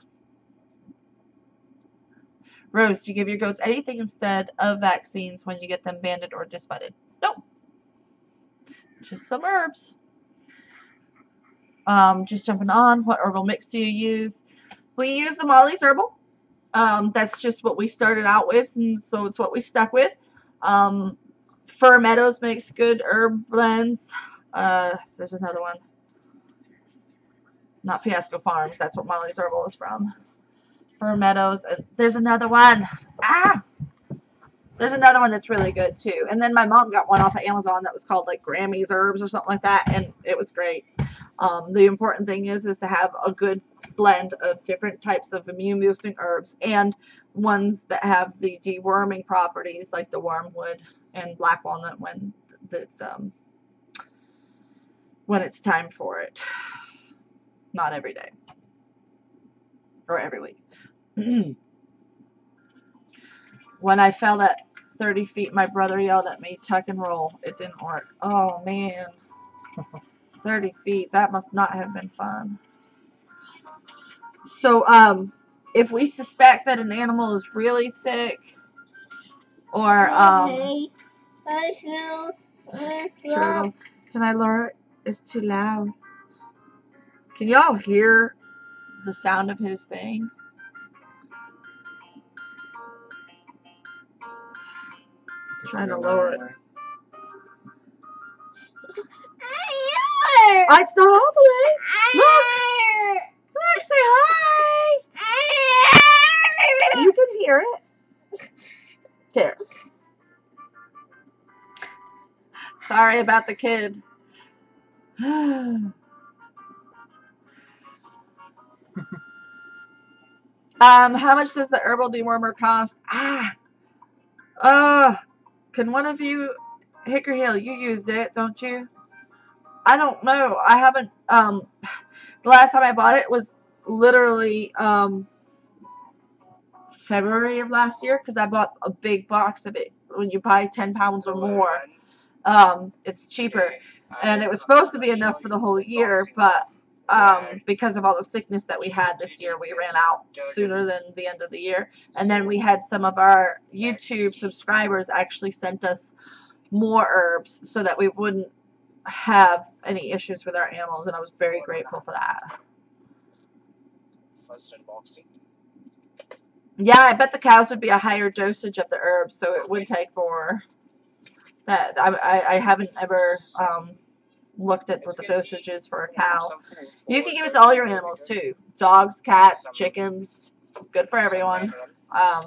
Rose, do you give your goats anything instead of vaccines when you get them banded or disbudded? Nope. Just some herbs. Just jumping on, what herbal mix do you use? We use the Molly's Herbal. That's just what we started out with, and so it's what we stuck with. Fir Meadows makes good herb blends. There's another one. Not Fiasco Farms. That's what Molly's Herbal is from. Fir Meadows. And there's another one. There's another one that's really good too. And then my mom got one off of Amazon that was called like Grammy's Herbs or something like that, and it was great. The important thing is to have a good blend of different types of immune boosting herbs and ones that have the deworming properties like the wormwood and black walnut when it's time for it. Not every day or every week. When I fell at 30 feet, my brother yelled at me, tuck and roll. It didn't work. Oh, man. 30 feet. That must not have been fun. So, if we suspect that an animal is really sick or, turtle, can I lower it? It's too loud. Can y'all hear the sound of his thing? Trying to lower it. Oh, it's not all the way. Look. Look, say hi. You can hear it. There. Sorry about the kid. How much does the herbal dewormer cost? Can one of you, Hickory Hill, you use it, don't you? I don't know. I haven't, the last time I bought it was literally, February of last year, because I bought a big box of it. When you buy 10 pounds or more, it's cheaper. And it was supposed to be enough for the whole year, but because of all the sickness that we had this year, we ran out sooner than the end of the year. And then we had some of our YouTube subscribers actually sent us more herbs so that we wouldn't have any issues with our animals, and I was very grateful for that. First unboxing. Yeah, I bet the cows would be a higher dosage of the herbs, so it would take more. That I haven't ever looked at what the dosage is for a cow. You can give it to all your animals too. Dogs, cats, chickens. Good for everyone.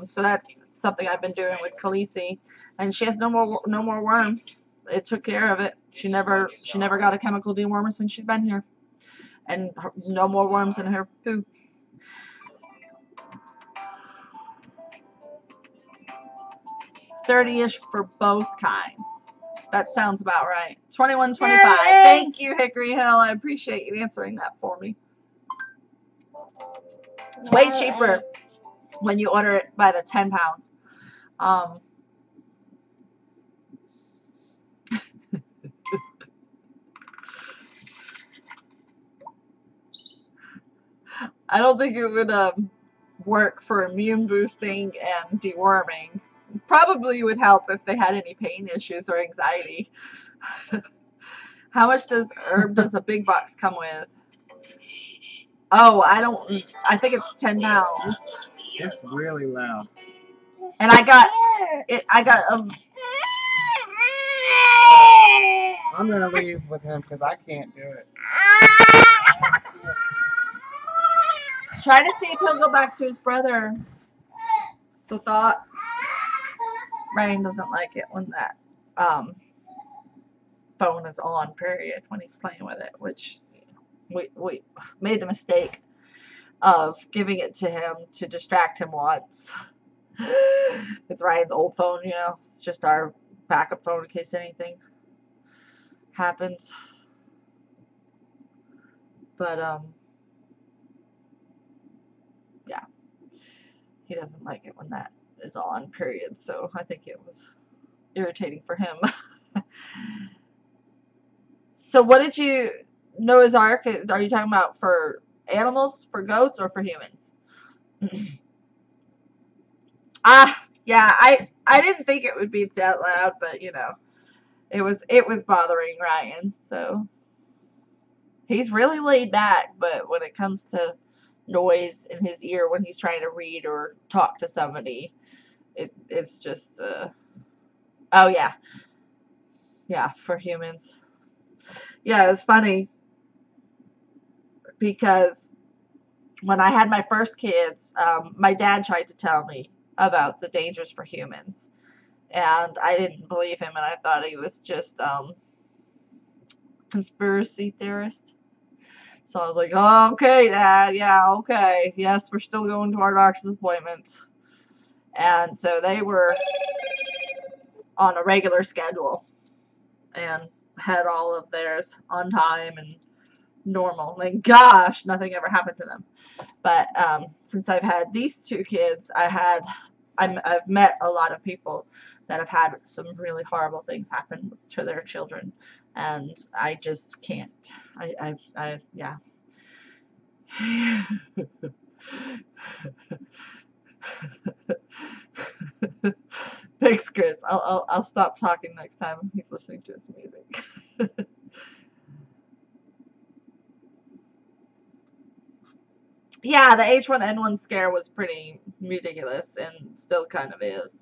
So that's something I've been doing with Khaleesi, and she has no more worms. It took care of it. She never got a chemical dewormer since she's been here, and no more worms in her poo. 30-ish for both kinds. That sounds about right. $21.25. Thank you, Hickory Hill. I appreciate you answering that for me. It's way cheaper when you order it by the 10 pounds. I don't think it would work for immune boosting and deworming. Probably would help if they had any pain issues or anxiety. How much herb does a big box come with? Oh, I think it's 10 pounds. It's really loud. And I got I'm gonna leave with him because I can't do it. Try to see if he'll go back to his brother. It's a thought. Ryan doesn't like it when that phone is on, period, when he's playing with it, which we made the mistake of giving it to him to distract him once. It's Ryan's old phone, you know. It's just our backup phone in case anything happens. But yeah, he doesn't like it when that is on, period. So I think it was irritating for him. So what did you, Noah's Ark, are you talking about for animals, for goats, or for humans? Yeah, I didn't think it would be that loud, but you know, it was bothering Ryan, so He's really laid back, but when it comes to noise in his ear when he's trying to read or talk to somebody, it's just oh yeah, yeah, for humans. Yeah, it's funny because when I had my first kids, my dad tried to tell me about the dangers for humans, and I didn't believe him, and I thought he was just conspiracy theorist. So I was like, oh, okay, Dad, yeah, okay, yes, we're still going to our doctor's appointments, and so they were on a regular schedule and had all of theirs on time and normal. Like, gosh, nothing ever happened to them. But since I've had these two kids, I've met a lot of people that have had some really horrible things happen to their children, and I just can't. Yeah. Thanks, Chris. I'll stop talking next time he's listening to his music. Yeah, the H1N1 scare was pretty ridiculous and still kind of is.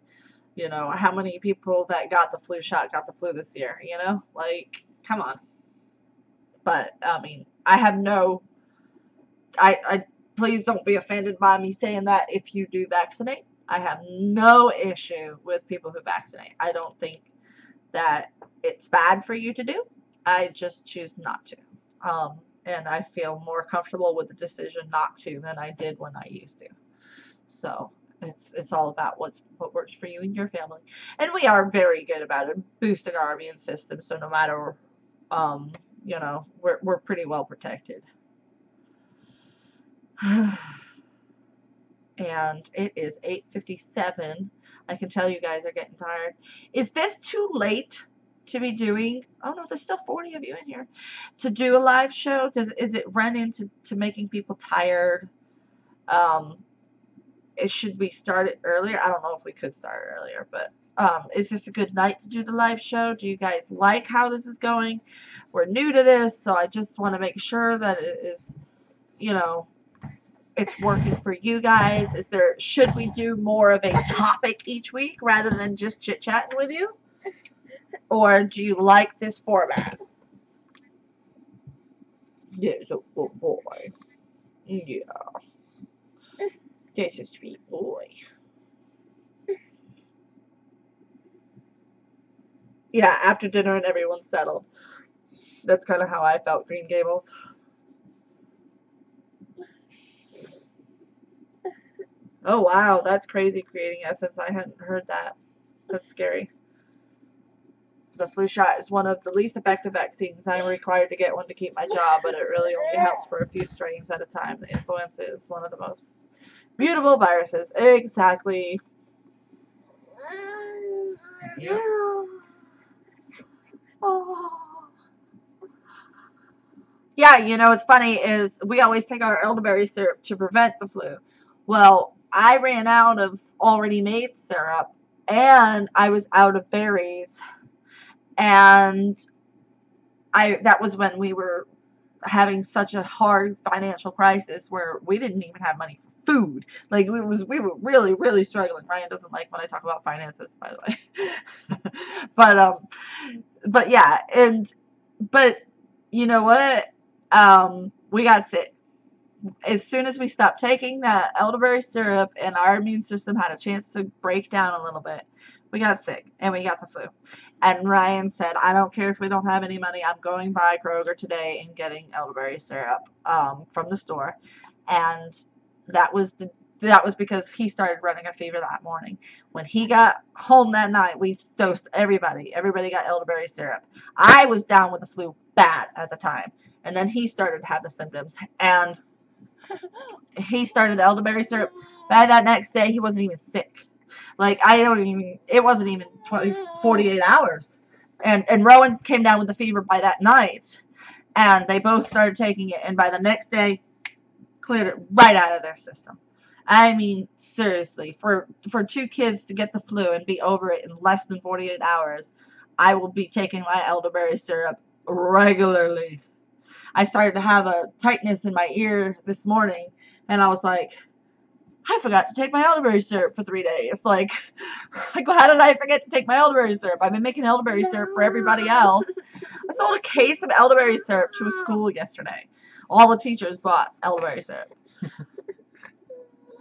You know, how many people that got the flu shot got the flu this year, you know? Like, come on. But, I mean, I have no, I please don't be offended by me saying that if you do vaccinate. I have no issue with people who vaccinate. I don't think that it's bad for you to do. I just choose not to. And I feel more comfortable with the decision not to than I did when I used to. So it's all about what works for you and your family. And we are very good about it, boosting our immune system. So no matter, you know, we're pretty well protected. And it is 8:57. I can tell you guys are getting tired. Is this too late to be doing? Oh no, there's still 40 of you in here to do a live show. Is it run into making people tired? Um, should we start it earlier? I don't know if we could start earlier, but is this a good night to do the live show? Do you guys like how this is going? We're new to this, so I just want to make sure that it is, you know, it's working for you guys. Should we do more of a topic each week rather than just chit chatting with you? Or do you like this format? Yes, a good boy. Yeah, that's a sweet boy. Yeah, after dinner and everyone's settled. That's kind of how I felt, Green Gables. Oh wow, that's crazy creating essence. I hadn't heard that. That's scary. The flu shot is one of the least effective vaccines. I am required to get one to keep my job, but it really only helps for a few strains at a time. The influenza is one of the most mutable viruses. Exactly. Yep. Oh. Yeah, you know, what's funny is we always take our elderberry syrup to prevent the flu. Well, I ran out of already made syrup and I was out of berries, and that was when we were having such a hard financial crisis where we didn't even have money for food. Like we were really struggling. Ryan doesn't like when I talk about finances, by the way. But yeah, but you know what? We got sick. As soon as we stopped taking that elderberry syrup and our immune system had a chance to break down a little bit, we got sick and we got the flu. And Ryan said, I don't care if we don't have any money. I'm going by Kroger today and getting elderberry syrup from the store. And that was because he started running a fever that morning. When he got home that night, we dosed everybody. Everybody got elderberry syrup. I was down with the flu bad at the time. And then he started to have the symptoms. And he started the elderberry syrup. By that next day, he wasn't even sick. Like, it wasn't even 48 hours. And Rowan came down with the fever by that night. And they both started taking it. And by the next day, cleared it right out of their system. I mean, seriously, for two kids to get the flu and be over it in less than 48 hours, I will be taking my elderberry syrup regularly. I started to have a tightness in my ear this morning, and I was like, I forgot to take my elderberry syrup for 3 days. Like, how did I forget to take my elderberry syrup? I've been making elderberry syrup for everybody else. I sold a case of elderberry syrup to a school yesterday. All the teachers bought elderberry syrup.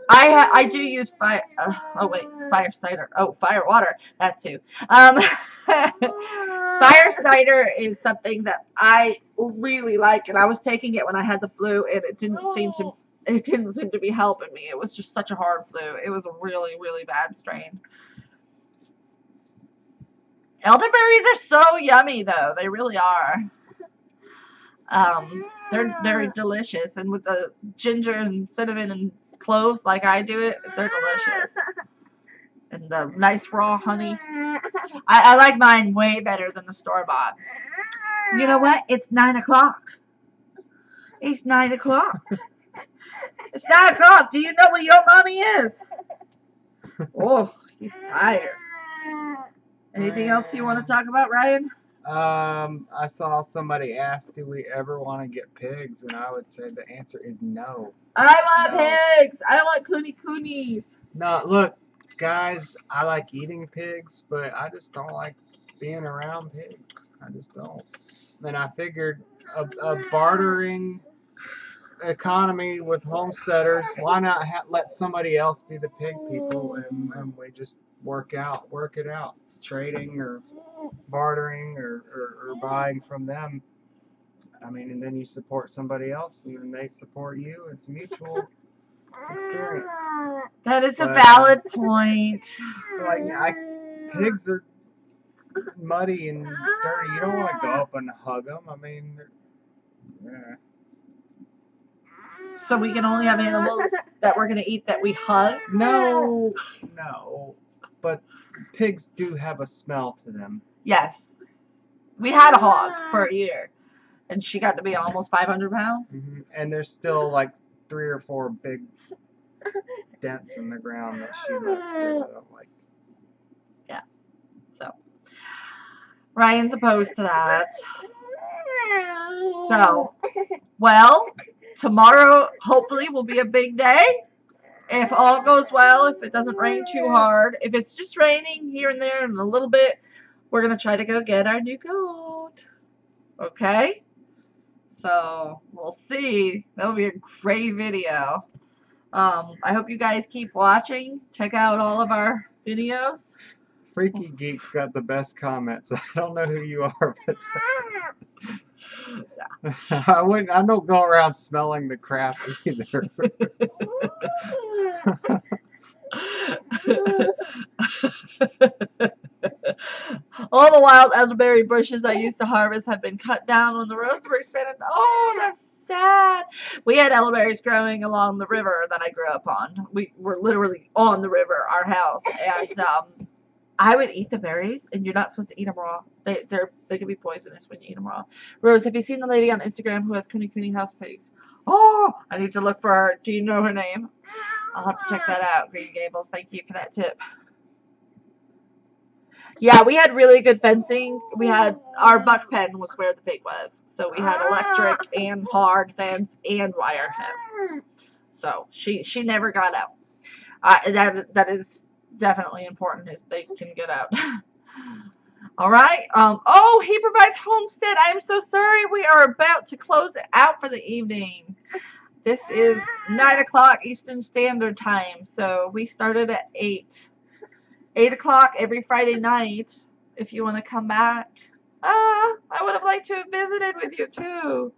I do use fire cider. Oh, fire water. That too. Fire cider is something that I really like, and I was taking it when I had the flu, and it didn't seem to be helping me. It was just such a hard flu. It was a really, really bad strain. Elderberries are so yummy, though. They really are. They're delicious, and with the ginger and cinnamon and cloves like I do it, they're delicious. And the nice raw honey. I like mine way better than the store-bought. You know what? It's 9 o'clock. It's 9 o'clock. It's 9 o'clock. Do you know where your mommy is? Oh, he's tired. Anything else you want to talk about, Ryan? I saw somebody ask, do we ever want to get pigs? And I would say the answer is no. I want pigs. I want coonies. No, look, guys, I like eating pigs, but I just don't like being around pigs. I just don't. And I figured a bartering economy with homesteaders, why not let somebody else be the pig people, and we just work it out, trading or bartering or buying from them. I mean, and then you support somebody else, and then they support you. It's mutual experience. That is a valid point. Like, pigs are muddy and dirty. You don't want to go up and hug them. I mean, yeah. So we can only have animals that we're going to eat that we hug? No. But pigs do have a smell to them. Yes. We had a hog for a year, and she got to be almost 500 pounds. Mm-hmm. And there's still like 3 or 4 big dents in the ground that she left. Like. Yeah. So Ryan's opposed to that. So, well, tomorrow hopefully will be a big day. If all goes well, if it doesn't rain too hard, if it's just raining here and there and a little bit, we're going to try to go get our new goat. Okay? So, we'll see. That'll be a great video. I hope you guys keep watching. Check out all of our videos. Freaky Geek's got the best comments. I don't know who you are, but I don't go around smelling the crap either. All the wild elderberry bushes I used to harvest have been cut down when the roads were expanded. Oh, that's sad. We had elderberries growing along the river that I grew up on. We were literally on the river, our house, and I would eat the berries, and you're not supposed to eat them raw. They can be poisonous when you eat them raw. Rose, have you seen the lady on Instagram who has Cooney house pigs? Oh, I need to look for her. Do you know her name? I'll have to check that out. Green Gables, thank you for that tip. Yeah, we had really good fencing. We had, our buck pen was where the pig was. So we had electric and hard fence and wire fence. So she never got out. That is definitely important, is they can get out. All right. Oh, he provides homestead. I am so sorry. We are about to close it out for the evening. This is 9 o'clock Eastern Standard Time. So we started at 8. 8 o'clock every Friday night. If you want to come back. I would have liked to have visited with you too.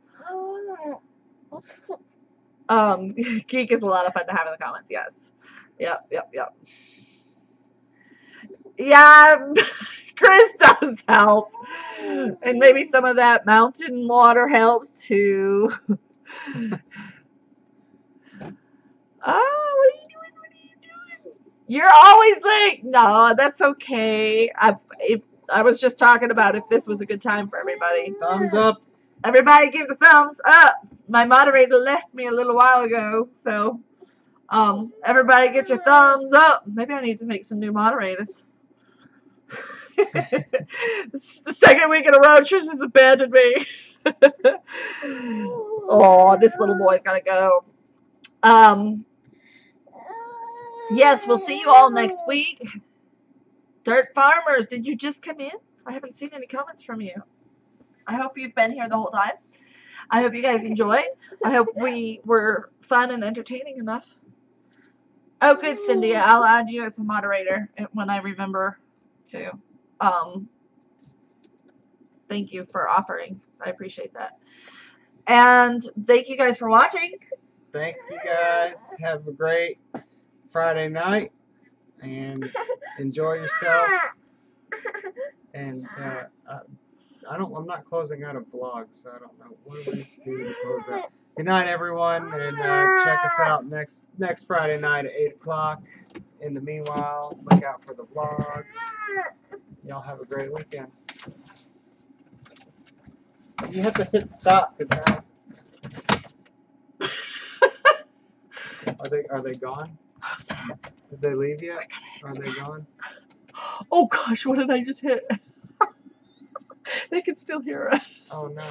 Geek is a lot of fun to have in the comments. Yes. Yep. Yeah, Chris does help. And maybe some of that mountain water helps too. Oh, what are you doing? You're always late. No, that's okay. I was just talking about if this was a good time for everybody. Thumbs up. Everybody give the thumbs up. My moderator left me a little while ago, so everybody get your thumbs up. Maybe I need to make some new moderators. This is the second week in a row Trish has abandoned me. Oh, this little boy's gotta go. Yes, we'll see you all next week. Dirt Farmers, did you just come in? I haven't seen any comments from you. I hope you've been here the whole time. I hope you guys enjoyed. I hope we were fun and entertaining enough. Oh, good, Cindy. I'll add you as a moderator when I remember to. Thank you for offering. I appreciate that. And thank you guys for watching. Thank you guys. Have a great Friday night and enjoy yourselves. And I'm not closing out a vlog, so I don't know what do we do to close out. Good night, everyone, and check us out next Friday night at 8 o'clock. In the meanwhile, look out for the vlogs. Y'all have a great weekend. You have to hit stop because now are they gone? Did they leave yet? Are they gone? Oh gosh, what did I just hit? They can still hear us. Oh no.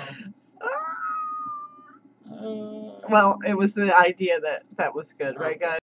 Well, it was the idea that was good, right, guys?